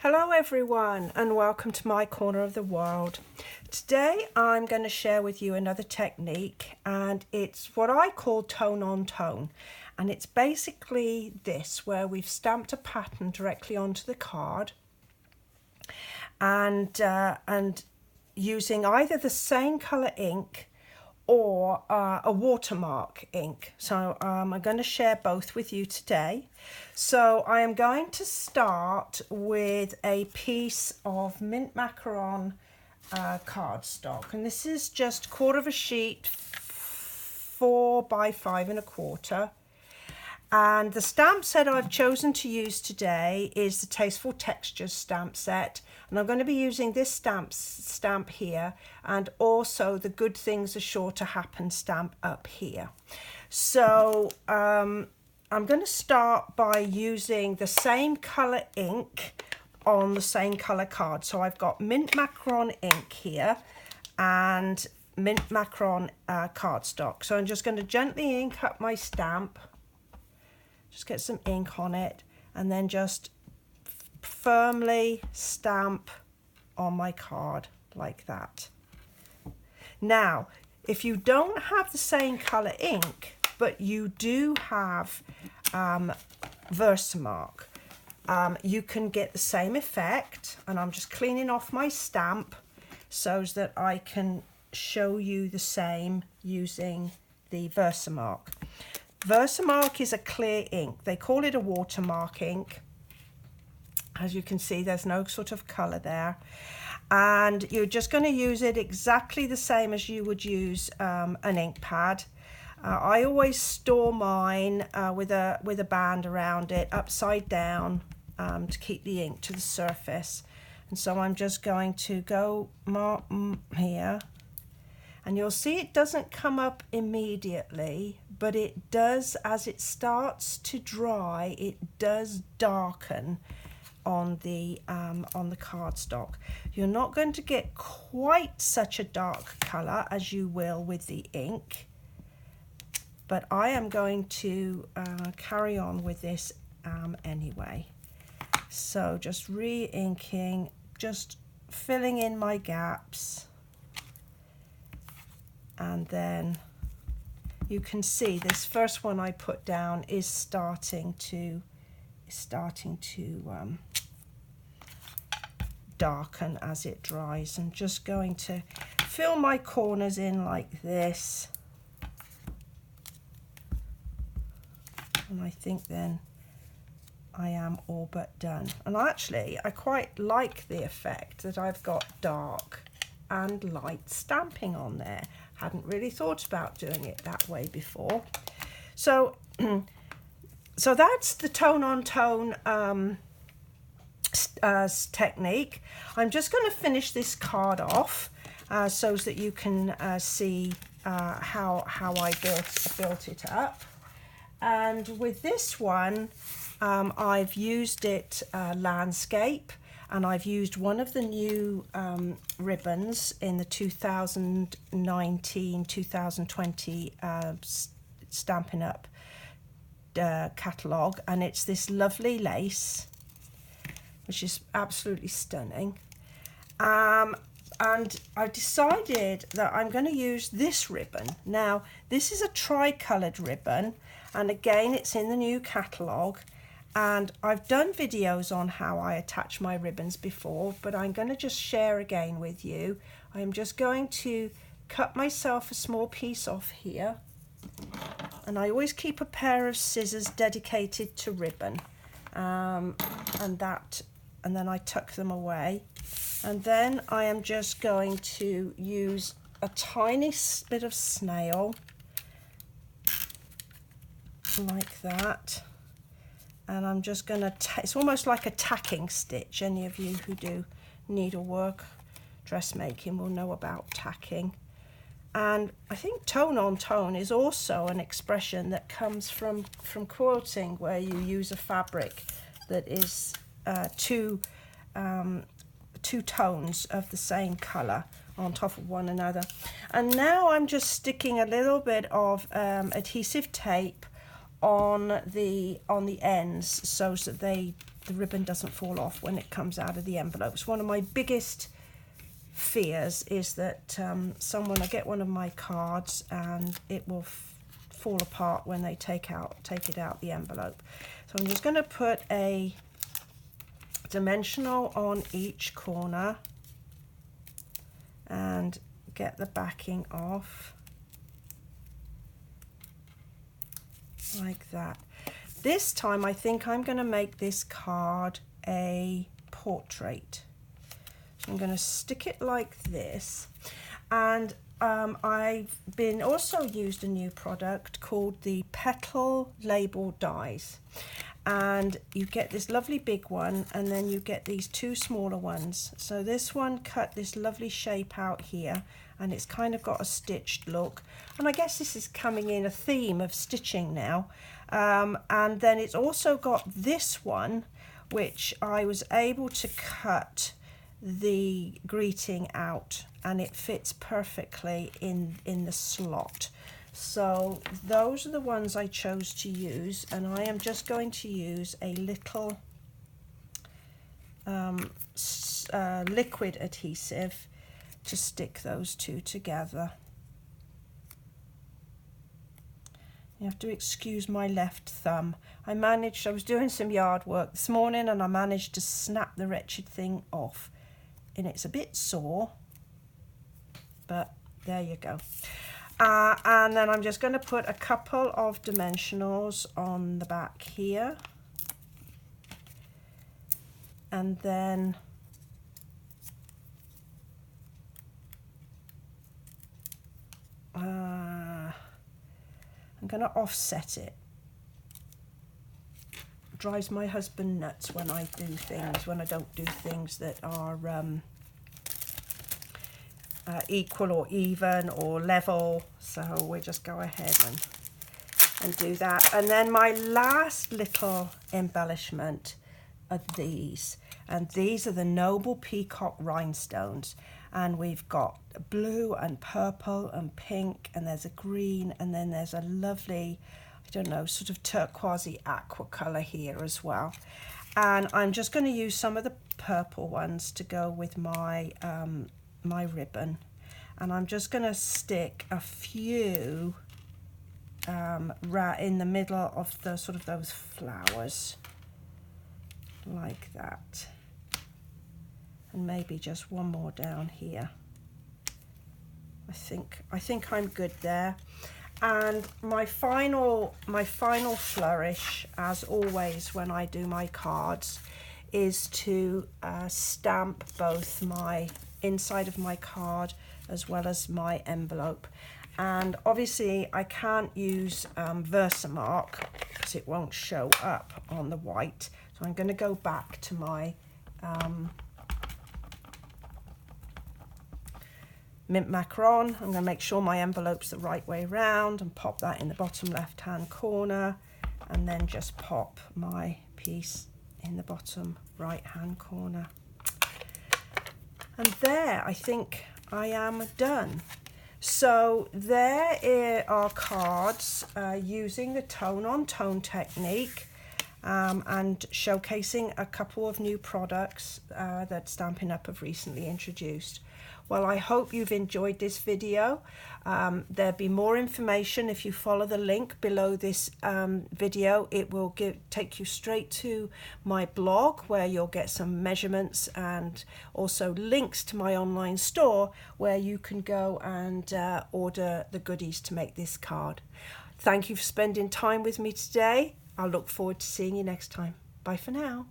Hello everyone and welcome to my corner of the world. Today I'm going to share with you another technique, and it's what I call tone on tone, and it's basically this, where we've stamped a pattern directly onto the card and using either the same color ink or a watermark ink. So I'm going to share both with you today. So I am going to start with a piece of mint macaron cardstock, and this is just 1/4 of a sheet, 4 by 5 1/4. And the stamp set I've chosen to use today is the Tasteful Textures stamp set. And I'm going to be using this stamp here, and also the Good Things Are Sure to Happen stamp up here. So I'm going to start by using the same colour ink on the same colour card. So I've got mint macaron ink here and mint macaron cardstock. So I'm just going to gently ink up my stamp. Just get some ink on it and then just firmly stamp on my card like that. Now, if you don't have the same colour ink, but you do have Versamark, you can get the same effect. And I'm just cleaning off my stamp so that I can show you the same using the Versamark. Versamark is a clear ink. They call it a watermark ink. As you can see, there's no sort of colour there. And you're just going to use it exactly the same as you would use an ink pad. I always store mine with a band around it, upside down, to keep the ink to the surface. And so I'm just going to go here. And you'll see it doesn't come up immediately, but it does, as it starts to dry, it does darken on the cardstock. You're not going to get quite such a dark colour as you will with the ink, but I am going to carry on with this anyway. So just re-inking, just filling in my gaps. And then you can see this first one I put down is starting to darken as it dries. I'm just going to fill my corners in like this. And I think then I am all but done. And actually, I quite like the effect that I've got dark and light stamping on there. Hadn't really thought about doing it that way before. So so that's the tone on tone technique. I'm just going to finish this card off so that you can see how I built it up. And with this one, I've used it landscape. And I've used one of the new ribbons in the 2019-2020 Stampin' Up! Catalogue, and it's this lovely lace, which is absolutely stunning. And I've decided that I'm going to use this ribbon. Now, this is a tri-coloured ribbon, and again, it's in the new catalogue. And I've done videos on how I attach my ribbons before, but I'm going to just share again with you. I'm just going to cut myself a small piece off here. And I always keep a pair of scissors dedicated to ribbon. And then I tuck them away. And then I am just going to use a tiny bit of snail, like that. And I'm just going to, it's almost like a tacking stitch. Any of you who do needlework, dressmaking will know about tacking. And I think tone on tone is also an expression that comes from quilting, where you use a fabric that is two tones of the same colour on top of one another. And now I'm just sticking a little bit of adhesive tape on the ends so that the ribbon doesn't fall off when it comes out of the envelope. It's one of my biggest fears is that someone will get one of my cards and it will fall apart when they take it out the envelope. So I'm just going to put a dimensional on each corner and get the backing off like that. This time I think I'm going to make this card a portrait. So I'm going to stick it like this, and I've been also used a new product called the Petal Label Dies, and you get this lovely big one and then you get these two smaller ones. So this one cut this lovely shape out here and it's kind of got a stitched look, and I guess this is coming in a theme of stitching now. And then it's also got this one which I was able to cut the greeting out and it fits perfectly in the slot. So those are the ones I chose to use, and I am just going to use a little liquid adhesive to stick those two together. You have to excuse my left thumb. I was doing some yard work this morning and I managed to snap the wretched thing off, and it's a bit sore, but there you go. And then I'm just going to put a couple of dimensionals on the back here, and then I'm going to offset it. It drives my husband nuts when I do things, when I don't do things that are equal or even or level. So we'll just go ahead and do that. And then my last little embellishment are these, and these are the Noble Peacock rhinestones, and we've got blue and purple and pink, and there's a green, and then there's a lovely, I don't know, sort of turquoisey aqua colour here as well. And I'm just going to use some of the purple ones to go with my my ribbon, and I'm just going to stick a few right in the middle of the sort of those flowers like that, and maybe just one more down here. I think I'm good there. And my final flourish, as always when I do my cards, is to stamp both my inside of my card as well as my envelope. And obviously I can't use Versamark because it won't show up on the white. So I'm going to go back to my Mint Macaron. I'm going to make sure my envelope's the right way round and pop that in the bottom left hand corner, and then just pop my piece in the bottom right hand corner. And there, I think I am done. So there are cards using the tone on tone technique and showcasing a couple of new products that Stampin' Up! Have recently introduced. Well, I hope you've enjoyed this video. There'll be more information if you follow the link below this video. It will take you straight to my blog where you'll get some measurements and also links to my online store where you can go and order the goodies to make this card. Thank you for spending time with me today. I look forward to seeing you next time. Bye for now.